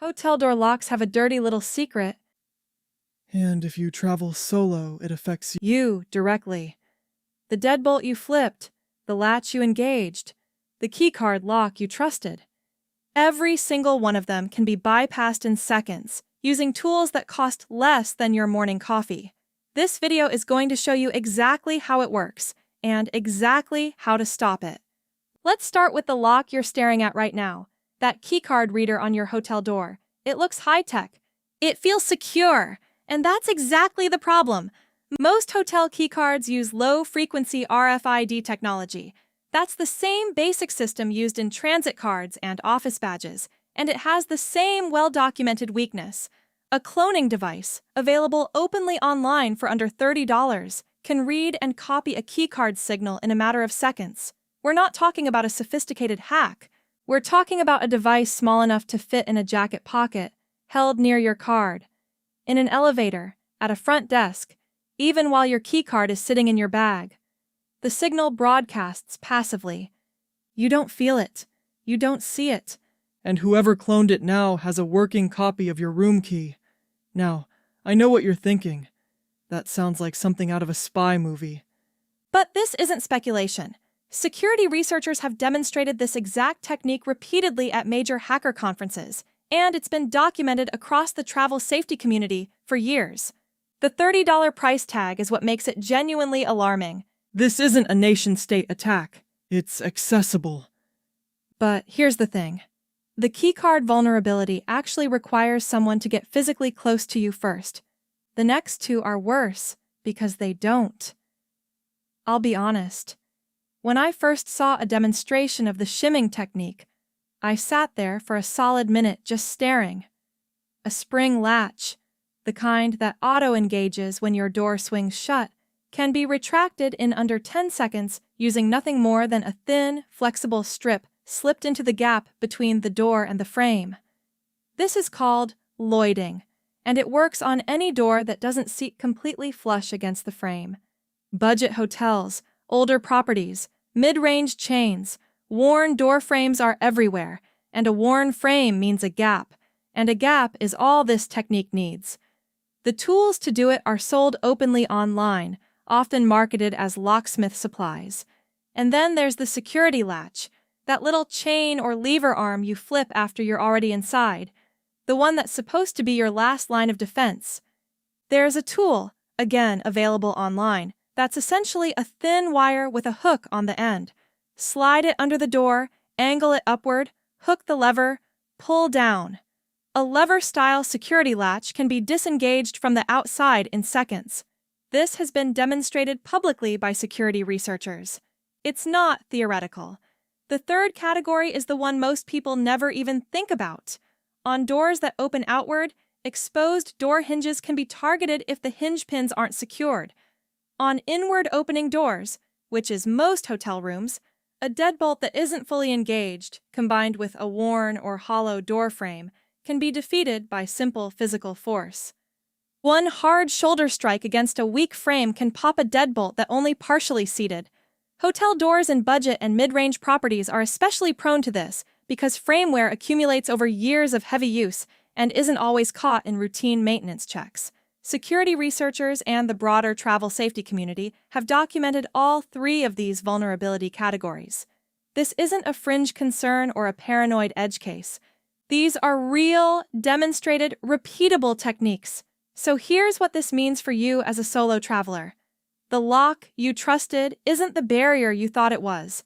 Hotel door locks have a dirty little secret. And if you travel solo, it affects you. You directly. The deadbolt you flipped, the latch you engaged, the keycard lock you trusted. Every single one of them can be bypassed in seconds using tools that cost less than your morning coffee. This video is going to show you exactly how it works and exactly how to stop it. Let's start with the lock you're staring at right now, that keycard reader on your hotel door. It looks high-tech. It feels secure, and that's exactly the problem. Most hotel keycards use low-frequency RFID technology. That's the same basic system used in transit cards and office badges, and it has the same well-documented weakness. A cloning device, available openly online for under $30, can read and copy a keycard signal in a matter of seconds. We're not talking about a sophisticated hack. We're talking about a device small enough to fit in a jacket pocket, held near your card, in an elevator, at a front desk, even while your keycard is sitting in your bag. The signal broadcasts passively. You don't feel it. You don't see it. And whoever cloned it now has a working copy of your room key. Now, I know what you're thinking. That sounds like something out of a spy movie. But this isn't speculation. Security researchers have demonstrated this exact technique repeatedly at major hacker conferences, and it's been documented across the travel safety community for years. The $30 price tag is what makes it genuinely alarming. This isn't a nation-state attack. It's accessible. But here's the thing. The keycard vulnerability actually requires someone to get physically close to you first. The next two are worse because they don't. I'll be honest. When I first saw a demonstration of the shimming technique, I sat there for a solid minute just staring. A spring latch, the kind that auto-engages when your door swings shut, can be retracted in under 10 seconds using nothing more than a thin, flexible strip slipped into the gap between the door and the frame. This is called lloyding, and it works on any door that doesn't seat completely flush against the frame. Budget hotels, older properties, mid-range chains, worn door frames are everywhere, and a worn frame means a gap, and a gap is all this technique needs. The tools to do it are sold openly online, often marketed as locksmith supplies. And then there's the security latch, that little chain or lever arm you flip after you're already inside, the one that's supposed to be your last line of defense. There's a tool, again available online, that's essentially a thin wire with a hook on the end. Slide it under the door, angle it upward, hook the lever, pull down. A lever-style security latch can be disengaged from the outside in seconds. This has been demonstrated publicly by security researchers. It's not theoretical. The third category is the one most people never even think about. On doors that open outward, exposed door hinges can be targeted if the hinge pins aren't secured. On inward opening doors, which is most hotel rooms, a deadbolt that isn't fully engaged, combined with a worn or hollow door frame, can be defeated by simple physical force. One hard shoulder strike against a weak frame can pop a deadbolt that only partially seated. Hotel doors in budget and mid-range properties are especially prone to this because frameware accumulates over years of heavy use and isn't always caught in routine maintenance checks. Security researchers and the broader travel safety community have documented all three of these vulnerability categories. This isn't a fringe concern or a paranoid edge case. These are real, demonstrated, repeatable techniques. So here's what this means for you as a solo traveler. The lock you trusted isn't the barrier you thought it was.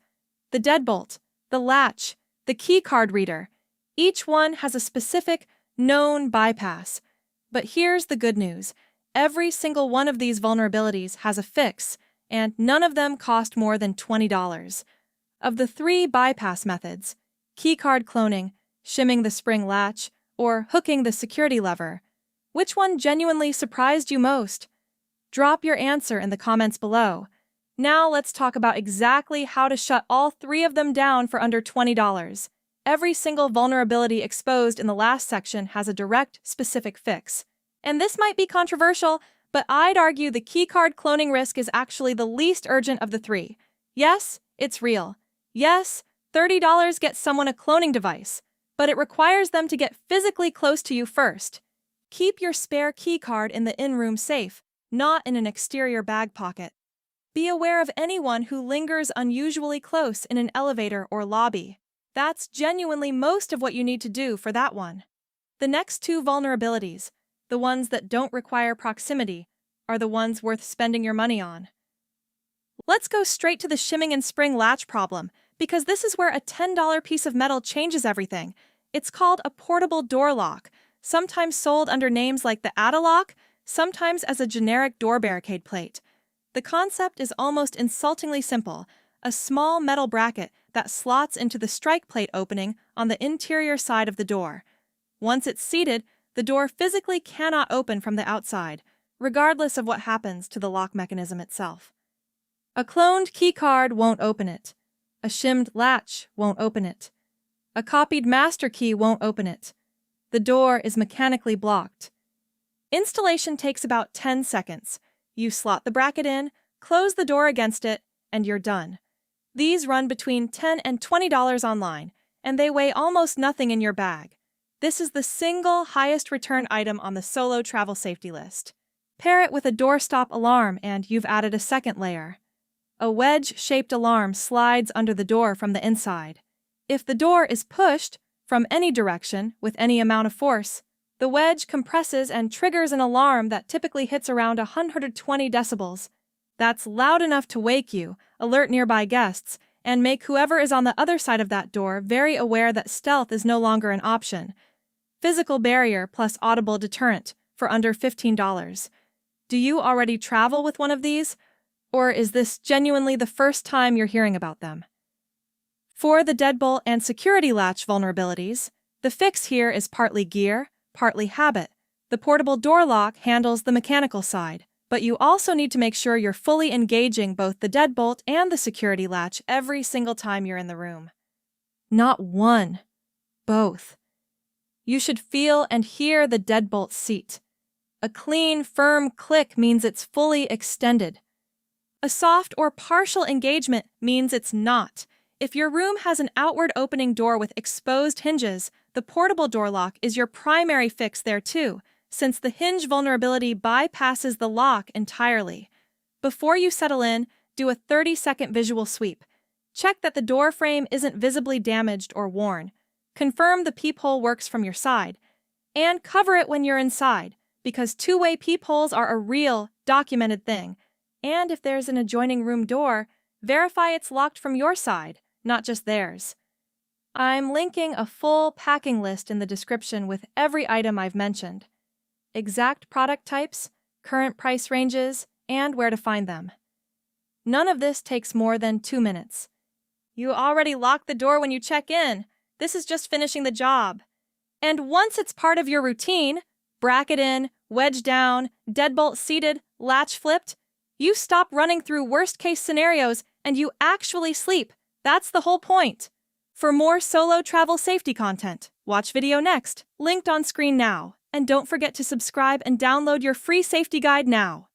The deadbolt, the latch, the keycard reader, each one has a specific, known bypass. But here's the good news. Every single one of these vulnerabilities has a fix, and none of them cost more than $20. Of the three bypass methods, keycard cloning, shimming the spring latch, or hooking the security lever, which one genuinely surprised you most? Drop your answer in the comments below. Now let's talk about exactly how to shut all three of them down for under $20. Every single vulnerability exposed in the last section has a direct, specific fix. And this might be controversial, but I'd argue the keycard cloning risk is actually the least urgent of the three. Yes, it's real. Yes, $30 gets someone a cloning device. but it requires them to get physically close to you first. Keep your spare key card in the in-room safe, not in an exterior bag pocket. Be aware of anyone who lingers unusually close in an elevator or lobby. That's genuinely most of what you need to do for that one. The next two vulnerabilities, the ones that don't require proximity, are the ones worth spending your money on. Let's go straight to the shimming and spring latch problem, because this is where a $10 piece of metal changes everything. It's called a portable door lock, sometimes sold under names like the Add-A-Lock, sometimes as a generic door barricade plate. The concept is almost insultingly simple: a small metal bracket that slots into the strike plate opening on the interior side of the door. Once it's seated, the door physically cannot open from the outside, regardless of what happens to the lock mechanism itself. A cloned keycard won't open it. A shimmed latch won't open it. A copied master key won't open it. The door is mechanically blocked. Installation takes about 10 seconds. You slot the bracket in, close the door against it, and you're done. These run between $10 and $20 online, and they weigh almost nothing in your bag. This is the single highest return item on the solo travel safety list. Pair it with a doorstop alarm and you've added a second layer. A wedge-shaped alarm slides under the door from the inside. If the door is pushed from any direction with any amount of force, the wedge compresses and triggers an alarm that typically hits around 120 decibels. That's loud enough to wake you, alert nearby guests, and make whoever is on the other side of that door very aware that stealth is no longer an option. Physical barrier plus audible deterrent for under $15. Do you already travel with one of these? Or is this genuinely the first time you're hearing about them? For the deadbolt and security latch vulnerabilities, the fix here is partly gear, partly habit. The portable door lock handles the mechanical side, but you also need to make sure you're fully engaging both the deadbolt and the security latch every single time you're in the room. Not one, both. You should feel and hear the deadbolt seat. A clean, firm click means it's fully extended. A soft or partial engagement means it's not. If your room has an outward opening door with exposed hinges, the portable door lock is your primary fix there too, since the hinge vulnerability bypasses the lock entirely. Before you settle in, do a 30-second visual sweep. Check that the door frame isn't visibly damaged or worn. Confirm the peephole works from your side. And cover it when you're inside, because two-way peepholes are a real, documented thing. And if there's an adjoining room door, verify it's locked from your side, not just theirs. I'm linking a full packing list in the description with every item I've mentioned. Exact product types, current price ranges, and where to find them. None of this takes more than 2 minutes. You already lock the door when you check in. This is just finishing the job. And once it's part of your routine, bracket in, wedge down, deadbolt seated, latch flipped, you stop running through worst-case scenarios and you actually sleep. That's the whole point. For more solo travel safety content, watch video next, linked on screen now. And don't forget to subscribe and download your free safety guide now.